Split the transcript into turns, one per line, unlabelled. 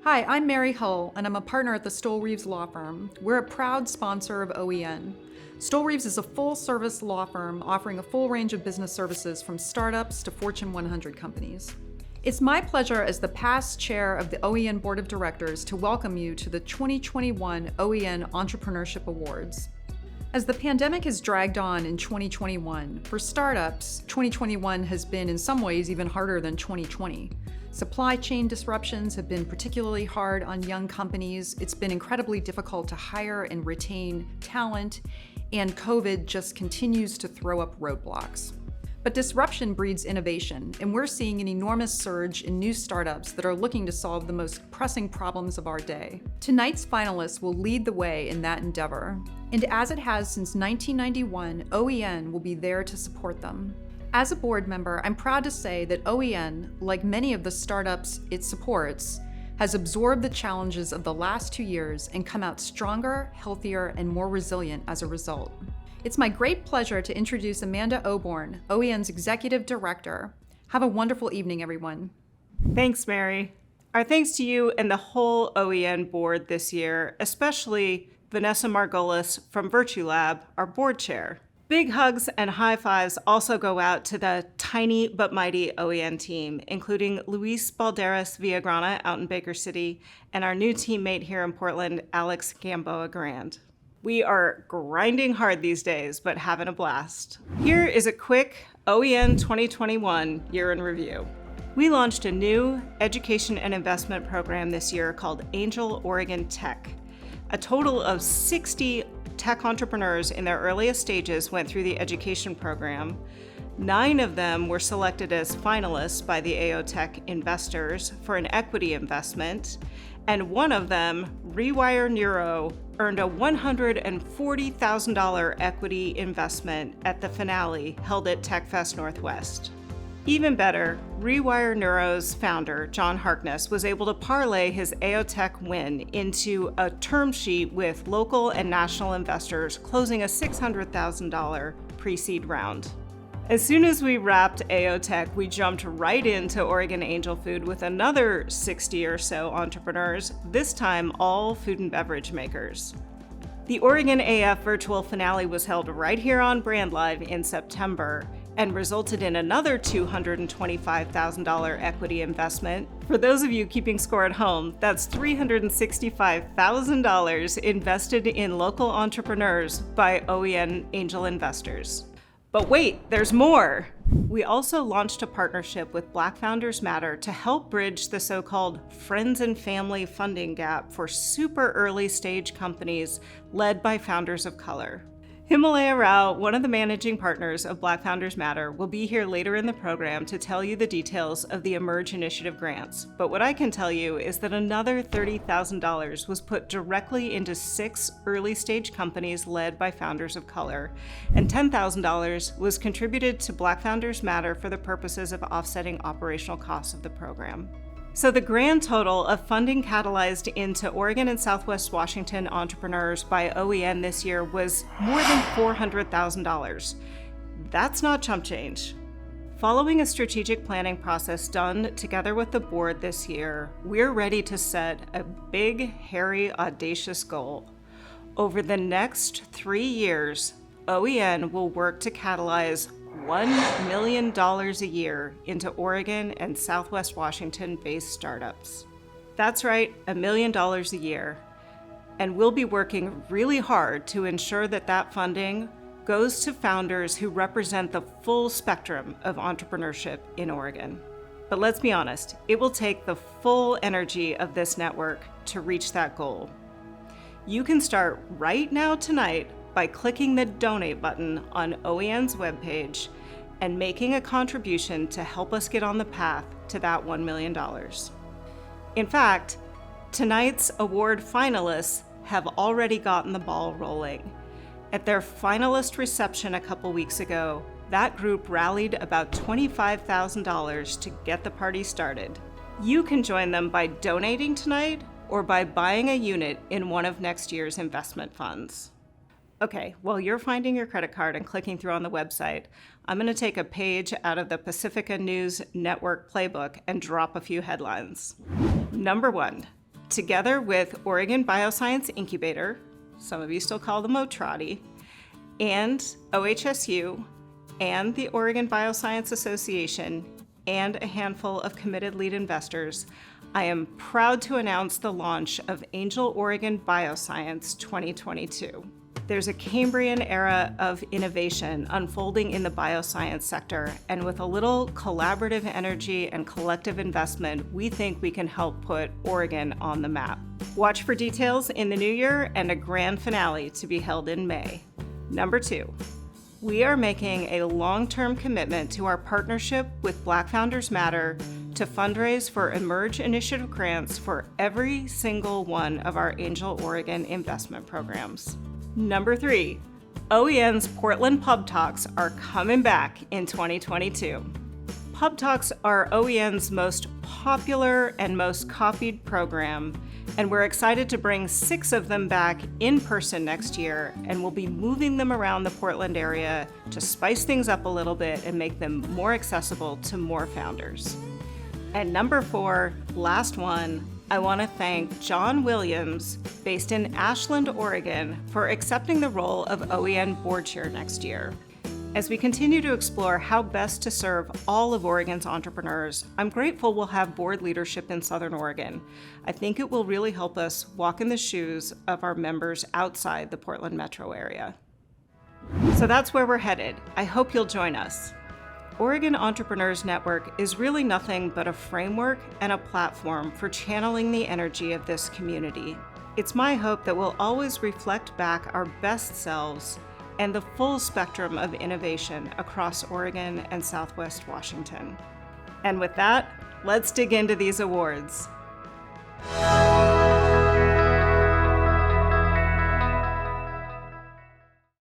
Hi, I'm Mary Hull, and I'm a partner at the Stoel Rives law firm. We're a proud sponsor of OEN. Stoel Rives is a full-service law firm offering a full range of business services from startups to Fortune 100 companies. It's my pleasure as the past chair of the OEN Board of Directors to welcome you to the 2021 OEN Entrepreneurship Awards. As the pandemic has dragged on in 2021, for startups, 2021 has been in some ways even harder than 2020. Supply chain disruptions have been particularly hard on young companies. It's been incredibly difficult to hire and retain talent, and COVID just continues to throw up roadblocks. But disruption breeds innovation, and we're seeing an enormous surge in new startups that are looking to solve the most pressing problems of our day. Tonight's finalists will lead the way in that endeavor, and as it has since 1991, OEN will be there to support them. As a board member, I'm proud to say that OEN, like many of the startups it supports, has absorbed the challenges of the last 2 years and come out stronger, healthier, and more resilient as a result. It's my great pleasure to introduce Amanda Oborne, OEN's Executive Director. Have a wonderful evening, everyone.
Thanks, Mary. Our thanks to you and the whole OEN board this year, especially Vanessa Margolis from Virtue Lab, our board chair. Big hugs and high fives also go out to the tiny but mighty OEN team, including Luis Balderas Villagrana out in Baker City and our new teammate here in Portland, Alex Gamboa Grand. We are grinding hard these days, but having a blast. Here is a quick OEN 2021 year in review. We launched a new education and investment program this year called Angel Oregon Tech. A total of 60 tech entrepreneurs in their earliest stages went through the education program. 9 of them were selected as finalists by the AO Tech investors for an equity investment, and one of them, Rewire Neuro, earned a $140,000 equity investment at the finale held at TechFest Northwest. Even better, Rewire Neuro's founder, John Harkness, was able to parlay his AO Tech win into a term sheet with local and national investors, closing a $600,000 pre-seed round. As soon as we wrapped AO Tech, we jumped right into Oregon Angel Food with another 60 or so entrepreneurs, this time all food and beverage makers. The Oregon AF virtual finale was held right here on Brand Live in September and resulted in another $225,000 equity investment. For those of you keeping score at home, that's $365,000 invested in local entrepreneurs by OEN angel investors. But wait, there's more! We also launched a partnership with Black Founders Matter to help bridge the so-called friends and family funding gap for super early stage companies led by founders of color. Himalaya Rao, one of the managing partners of Black Founders Matter, will be here later in the program to tell you the details of the Emerge Initiative grants. But what I can tell you is that another $30,000 was put directly into 6 early stage companies led by founders of color, and $10,000 was contributed to Black Founders Matter for the purposes of offsetting operational costs of the program. So the grand total of funding catalyzed into Oregon and Southwest Washington entrepreneurs by OEN this year was more than $400,000. That's not chump change. Following a strategic planning process done together with the board this year, we're ready to set a big, hairy, audacious goal. Over the next 3 years, OEN will work to catalyze $1 million a year into Oregon and Southwest Washington-based startups. That's right, $1 million a year. And we'll be working really hard to ensure that that funding goes to founders who represent the full spectrum of entrepreneurship in Oregon. But let's be honest, it will take the full energy of this network to reach that goal. You can start right now tonight by clicking the donate button on OEN's webpage and making a contribution to help us get on the path to that $1 million. In fact, tonight's award finalists have already gotten the ball rolling. At their finalist reception a couple weeks ago, that group rallied about $25,000 to get the party started. You can join them by donating tonight or by buying a unit in one of next year's investment funds. Okay, while you're finding your credit card and clicking through on the website, I'm going to take a page out of the Pacifica News Network playbook and drop a few headlines. Number 1, together with Oregon Bioscience Incubator, some of you still call them OTRADI, and OHSU, and the Oregon Bioscience Association, and a handful of committed lead investors, I am proud to announce the launch of Angel Oregon Bioscience 2022. There's a Cambrian era of innovation unfolding in the bioscience sector, and with a little collaborative energy and collective investment, we think we can help put Oregon on the map. Watch for details in the new year and a grand finale to be held in May. Number 2. We are making a long-term commitment to our partnership with Black Founders Matter to fundraise for Emerge Initiative grants for every single one of our Angel Oregon investment programs. Number 3, OEN's Portland Pub Talks are coming back in 2022. Pub Talks are OEN's most popular and most copied program, and we're excited to bring 6 of them back in person next year, and we'll be moving them around the Portland area to spice things up a little bit and make them more accessible to more founders. And number 4, last one, I want to thank John Williams, based in Ashland, Oregon, for accepting the role of OEN board chair next year. As we continue to explore how best to serve all of Oregon's entrepreneurs, I'm grateful we'll have board leadership in Southern Oregon. I think it will really help us walk in the shoes of our members outside the Portland metro area. So that's where we're headed. I hope you'll join us. Oregon Entrepreneurs Network is really nothing but a framework and a platform for channeling the energy of this community. It's my hope that we'll always reflect back our best selves and the full spectrum of innovation across Oregon and Southwest Washington. And with that, let's dig into these awards.